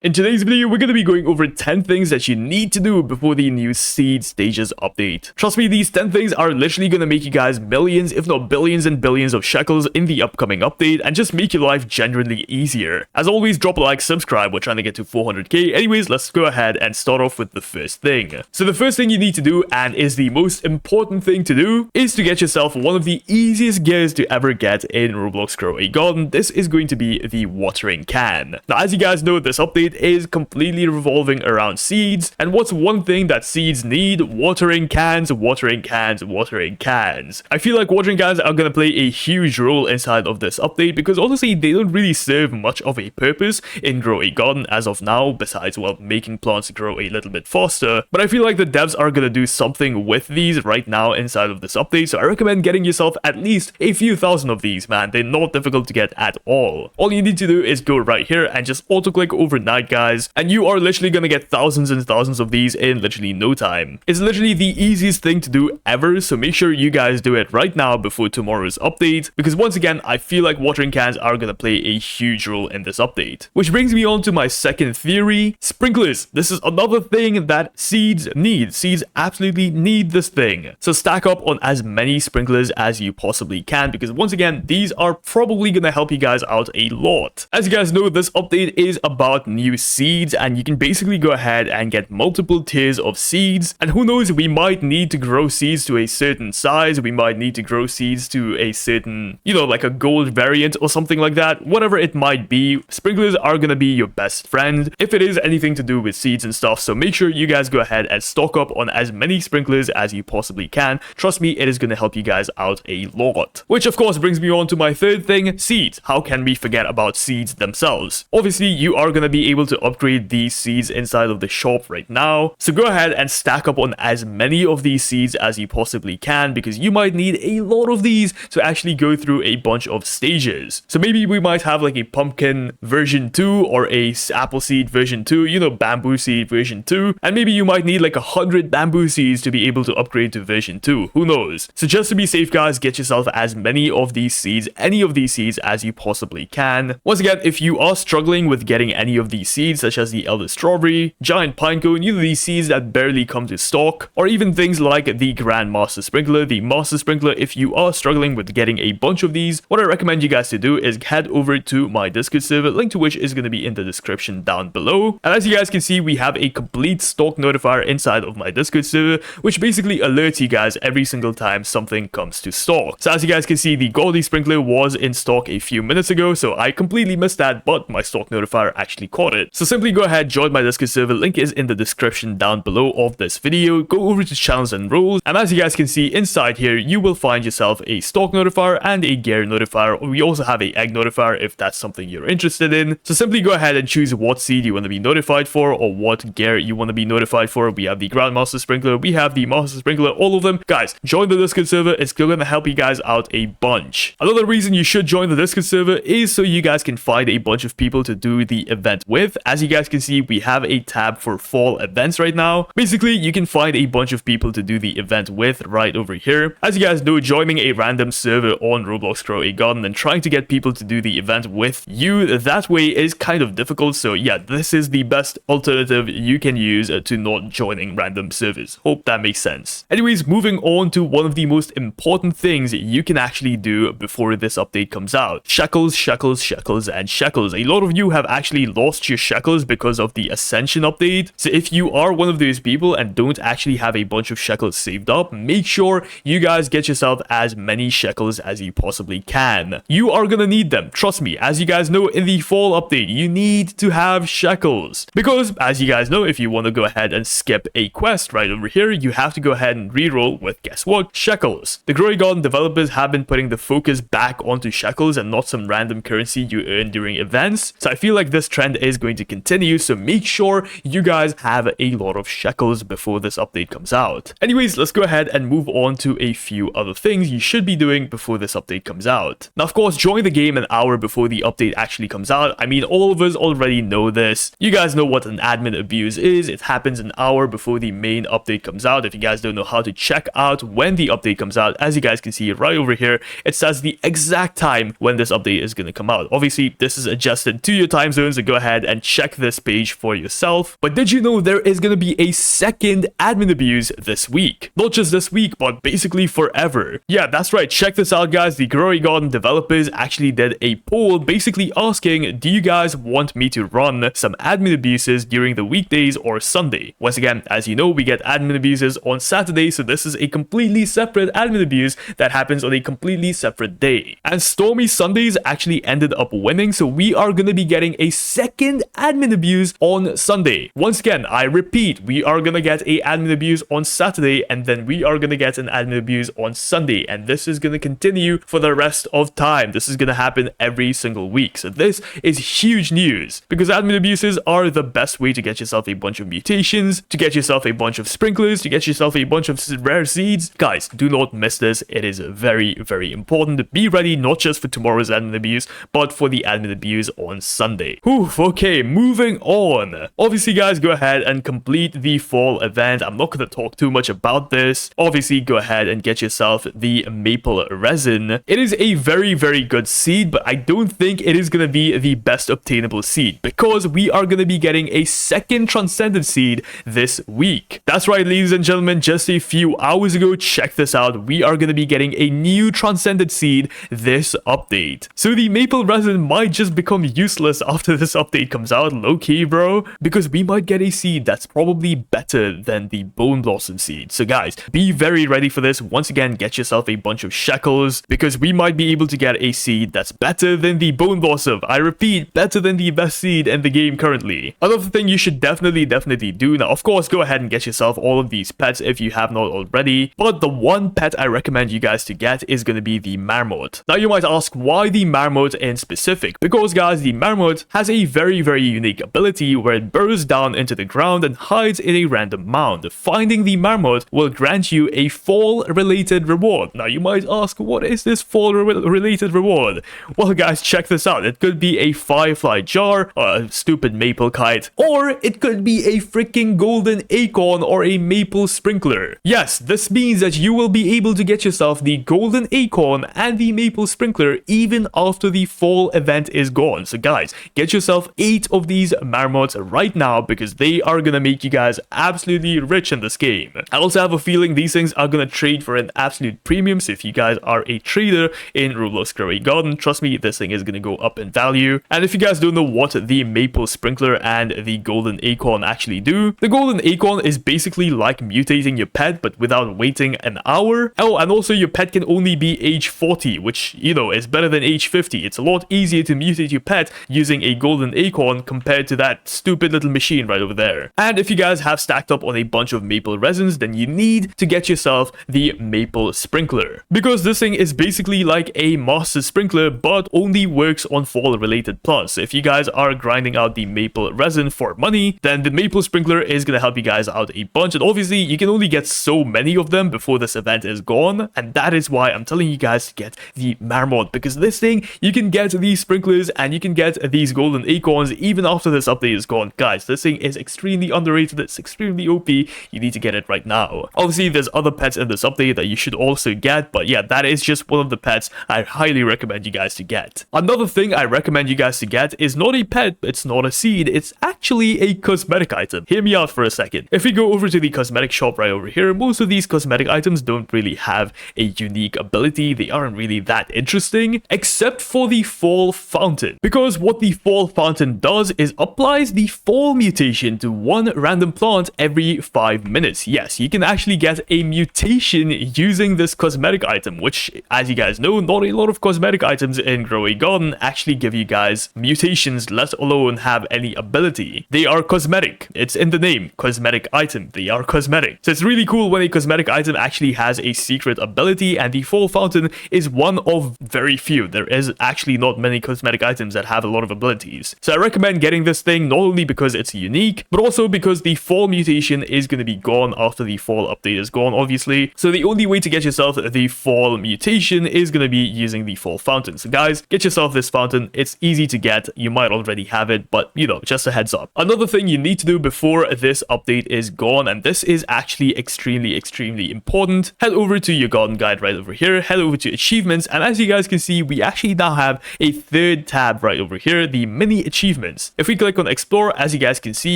In today's video, we're going to be going over 10 things that you need to do before the new seed stages update. Trust me, these 10 things are literally going to make you guys millions, if not billions and billions of shekels in the upcoming update and just make your life genuinely easier. As always, drop a like, subscribe, we're trying to get to 400k. Anyways, let's go ahead and start off with the first thing. So the first thing you need to do, and is the most important thing to do, is to get yourself one of the easiest gears to ever get in Roblox Grow a Garden. This is going to be the watering can. Now, as you guys know, this update is completely revolving around seeds, and what's one thing that seeds need? Watering cans, watering cans, watering cans. I feel like watering cans are going to play a huge role inside of this update because honestly they don't really serve much of a purpose in Grow a Garden as of now, besides, well, making plants grow a little bit faster. But I feel like the devs are going to do something with these right now inside of this update, so I recommend getting yourself at least a few thousand of these, man. They're not difficult to get at all. All you need to do is go right here and just auto click overnight, guys, and you are literally gonna get thousands and thousands of these in literally no time. It's literally the easiest thing to do ever, so make sure you guys do it right now before tomorrow's update, because once again, I feel like watering cans are gonna play a huge role in this update. Which brings me on to my second theory, sprinklers. This is another thing that seeds need. Seeds absolutely need this thing. So stack up on as many sprinklers as you possibly can, because once again, these are probably gonna help you guys out a lot. As you guys know, this update is about new seeds, and you can basically go ahead and get multiple tiers of seeds, and who knows, we might need to grow seeds to a certain size, we might need to grow seeds to a certain, you know, like a gold variant or something like that. Whatever it might be, sprinklers are gonna be your best friend if it is anything to do with seeds and stuff, so make sure you guys go ahead and stock up on as many sprinklers as you possibly can. Trust me, it is gonna help you guys out a lot. Which of course brings me on to my third thing, seeds. How can we forget about seeds themselves? Obviously, you are gonna be able to upgrade these seeds inside of the shop right now, so go ahead and stack up on as many of these seeds as you possibly can, because you might need a lot of these to actually go through a bunch of stages. So maybe we might have like a pumpkin version 2 or a apple seed version 2, you know, bamboo seed version 2, and maybe you might need like 100 bamboo seeds to be able to upgrade to version 2, who knows. So just to be safe, guys, get yourself as many of these seeds, any of these seeds as you possibly can. Once again, if you are struggling with getting any of these seeds, such as the elder strawberry, giant pinecone, you know, these seeds that barely come to stock, or even things like the grand master sprinkler, the master sprinkler, if you are struggling with getting a bunch of these, what I recommend you guys to do is head over to my Discord server, link to which is going to be in the description down below. And as you guys can see, we have a complete stock notifier inside of my Discord server, which basically alerts you guys every single time something comes to stock. So as you guys can see, the Goldie sprinkler was in stock a few minutes ago, so I completely missed that, but my stock notifier actually caught it. So simply go ahead, join my Discord server, link is in the description down below of this video. Go over to channels and roles, and as you guys can see inside here, you will find yourself a stock notifier and a gear notifier. We also have a egg notifier if that's something you're interested in. So simply go ahead and choose what seed you want to be notified for or what gear you want to be notified for. We have the Grandmaster Sprinkler, we have the Master Sprinkler, all of them. Guys, join the Discord server, it's still going to help you guys out a bunch. Another reason you should join the Discord server is so you guys can find a bunch of people to do the event with. As you guys can see, we have a tab for fall events right now. Basically, you can find a bunch of people to do the event with right over here. As you guys know, joining a random server on Roblox Grow a Garden and trying to get people to do the event with you that way is kind of difficult, so yeah, this is the best alternative you can use to not joining random servers. Hope that makes sense. Anyways, moving on to one of the most important things you can actually do before this update comes out. Shekels, shekels, shekels, and shekels. A lot of you have actually lost your shekels because of the Ascension update. So if you are one of those people and don't actually have a bunch of shekels saved up, make sure you guys get yourself as many shekels as you possibly can. You are gonna need them. Trust me, as you guys know, in the fall update, you need to have shekels. Because, as you guys know, if you want to go ahead and skip a quest right over here, you have to go ahead and reroll with, guess what? Shekels. The Grow a Garden developers have been putting the focus back onto shekels and not some random currency you earn during events. So I feel like this trend is going to continue, so make sure you guys have a lot of shekels before this update comes out. Anyways, let's go ahead and move on to a few other things you should be doing before this update comes out. Now, of course, join the game an hour before the update actually comes out. I mean, all of us already know this. You guys know what an admin abuse is. It happens an hour before the main update comes out. If you guys don't know how to check out when the update comes out, as you guys can see right over here, it says the exact time when this update is going to come out. Obviously, this is adjusted to your time zone, so go ahead and check this page for yourself. But did you know there is going to be a second admin abuse this week? Not just this week, but basically forever. Yeah, that's right. Check this out, guys. The Growing Garden developers actually did a poll basically asking, do you guys want me to run some admin abuses during the weekdays or Sunday? Once again, as you know, we get admin abuses on Saturday, so this is a completely separate admin abuse that happens on a completely separate day. And Stormy Sundays actually ended up winning, so we are going to be getting a second admin abuse on Sunday. Once again, I repeat, we are going to get a admin abuse on Saturday, and then we are going to get an admin abuse on Sunday, and this is going to continue for the rest of time. This is going to happen every single week. So this is huge news, because admin abuses are the best way to get yourself a bunch of mutations, to get yourself a bunch of sprinklers, to get yourself a bunch of rare seeds. Guys, do not miss this. It is very, very important. Be ready not just for tomorrow's admin abuse, but for the admin abuse on Sunday. Whew, okay, moving on. Obviously, guys, go ahead and complete the fall event. I'm not going to talk too much about this. Obviously, go ahead and get yourself the maple resin. It is a very, very good seed, but I don't think it is going to be the best obtainable seed, because we are going to be getting a second transcendent seed this week. That's right, ladies and gentlemen, just a few hours ago, check this out, we are going to be getting a new transcendent seed this update. So the maple resin might just become useless after this update comes out, low-key, bro, because we might get a seed that's probably better than the bone blossom seed. So guys, be very ready for this. Once again, get yourself a bunch of shekels, because we might be able to get a seed that's better than the bone blossom. I repeat, better than the best seed in the game currently. Another thing you should definitely do, now of course, go ahead and get yourself all of these pets if you have not already, but the one pet I recommend you guys to get is going to be the Marmot. Now you might ask, why the Marmot in specific? Because guys, the Marmot has a very, very unique ability where it burrows down into the ground and hides in a random mound. Finding the Marmot will grant you a fall related reward. Now you might ask, what is this fall related reward? Well guys, check this out. It could be a firefly jar, or a stupid maple kite, or it could be a freaking golden acorn or a maple sprinkler. Yes, this means that you will be able to get yourself the golden acorn and the maple sprinkler even after the fall event is gone. So guys, get yourself 8 of these Marmots right now, because they are gonna make you guys absolutely rich in this game. I also have a feeling these things are gonna trade for an absolute premium, so if you guys are a trader in Roblox Growing Garden, trust me, this thing is gonna go up in value. And if you guys don't know what the maple sprinkler and the golden acorn actually do, the golden acorn is basically like mutating your pet but without waiting an hour. Oh, and also your pet can only be age 40, which, you know, is better than age 50. It's a lot easier to mutate your pet using a golden acorn compared to that stupid little machine right over there. And if you guys have stacked up on a bunch of maple resins, then you need to get yourself the maple sprinkler, because this thing is basically like a master sprinkler but only works on fall related plants. So if you guys are grinding out the maple resin for money, then the maple sprinkler is going to help you guys out a bunch. And obviously you can only get so many of them before this event is gone, and that is why I'm telling you guys to get the Marmot, because this thing, you can get these sprinklers and you can get these golden acorns even after this update is gone. Guys, this thing is extremely underrated. It's extremely OP. You need to get it right now. Obviously there's other pets in this update that you should also get, but yeah, that is just one of the pets I highly recommend you guys to get. Another thing I recommend you guys to get is not a pet, it's not a seed, it's actually a cosmetic item. Hear me out for a second. If we go over to the cosmetic shop right over here, most of these cosmetic items don't really have a unique ability. They aren't really that interesting, except for the fall fountain, because what the fall fountain does is applies the fall mutation to one random plant every 5 minutes. Yes, you can actually get a mutation using this cosmetic item, which, as you guys know, not a lot of cosmetic items in Growing Garden actually give you guys mutations, let alone have any ability. They are cosmetic. It's in the name, cosmetic item. They are cosmetic. So it's really cool when a cosmetic item actually has a secret ability, and the fall fountain is one of very few. There is actually not many cosmetic items that have a lot of abilities. So I recommend getting this thing, not only because it's unique, but also because the fall mutation is going to be gone after the fall update is gone, obviously. So the only way to get yourself the fall mutation is going to be using the fall fountain. So guys, get yourself this fountain. It's easy to get. You might already have it, but you know, just a heads up. Another thing you need to do before this update is gone, and this is actually extremely important. Head over to your garden guide right over here, head over to achievements, and as you guys can see, we actually now have a third tab right over here, the mini achievements. achievements. If we click on explore, as you guys can see,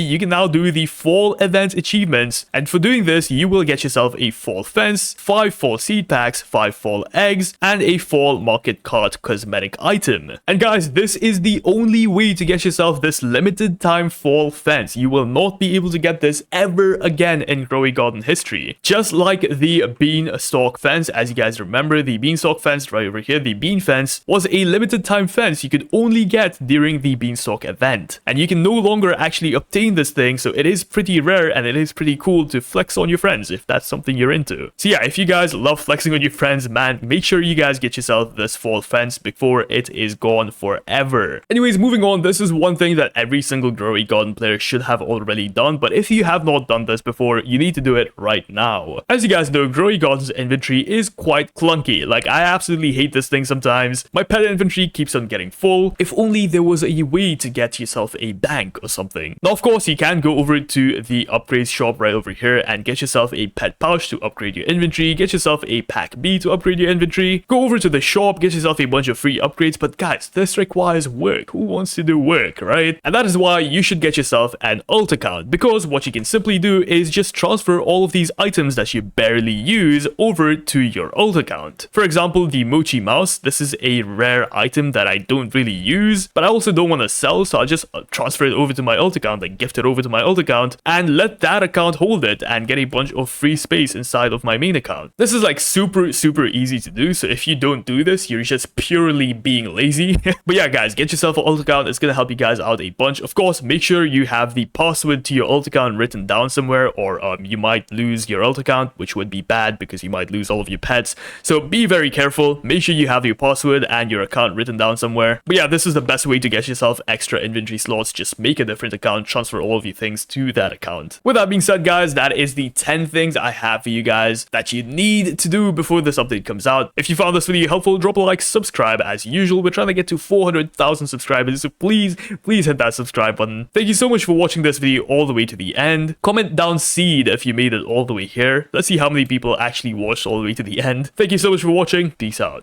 you can now do the fall event achievements, and for doing this you will get yourself a fall fence, 5 fall seed packs, 5 fall eggs, and a fall market cart cosmetic item. And guys, this is the only way to get yourself this limited time fall fence. You will not be able to get this ever again in Growy Garden history. Just like the beanstalk fence, as you guys remember, the beanstalk fence right over here, the bean fence, was a limited time fence you could only get during the beanstalk event. And you can no longer actually obtain this thing, so it is pretty rare and it is pretty cool to flex on your friends if that's something you're into. So yeah, if you guys love flexing on your friends, man, make sure you guys get yourself this fall fence before it is gone forever. Anyways, moving on, this is one thing that every single Growy Garden player should have already done, but if you have not done this before, you need to do it right now. As you guys know, Growy Garden's inventory is quite clunky. Like, I absolutely hate this thing sometimes. My pet inventory keeps on getting full. If only there was a way to get yourself a bank or something. Now, of course, you can go over to the upgrades shop right over here and get yourself a pet pouch to upgrade your inventory, get yourself a pack B to upgrade your inventory, go over to the shop, get yourself a bunch of free upgrades, but guys, this requires work. Who wants to do work, right? And that is why you should get yourself an alt account, because what you can simply do is just transfer all of these items that you barely use over to your alt account. For example, the Mochi mouse, this is a rare item that I don't really use, but I also don't want to sell, so I'll just transfer it over to my alt account, like gift it over to my alt account, and let that account hold it and get a bunch of free space inside of my main account. This is like super easy to do, so if you don't do this, you're just purely being lazy. But yeah, guys, get yourself an alt account. It's gonna help you guys out a bunch. Of course, make sure you have the password to your alt account written down somewhere, or you might lose your alt account, which would be bad because you might lose all of your pets. So be very careful. Make sure you have your password and your account written down somewhere. But yeah, this is the best way to get yourself extra inventory slots. Just make a different account, transfer all of your things to that account. With that being said, guys, that is the 10 things I have for you guys that you need to do before this update comes out. If you found this video helpful, drop a like, subscribe. As usual, we're trying to get to 400,000 subscribers, so please hit that subscribe button. Thank you so much for watching this video all the way to the end. Comment down seed if you made it all the way here. Let's see how many people actually watched all the way to the end. Thank you so much for watching. Peace out.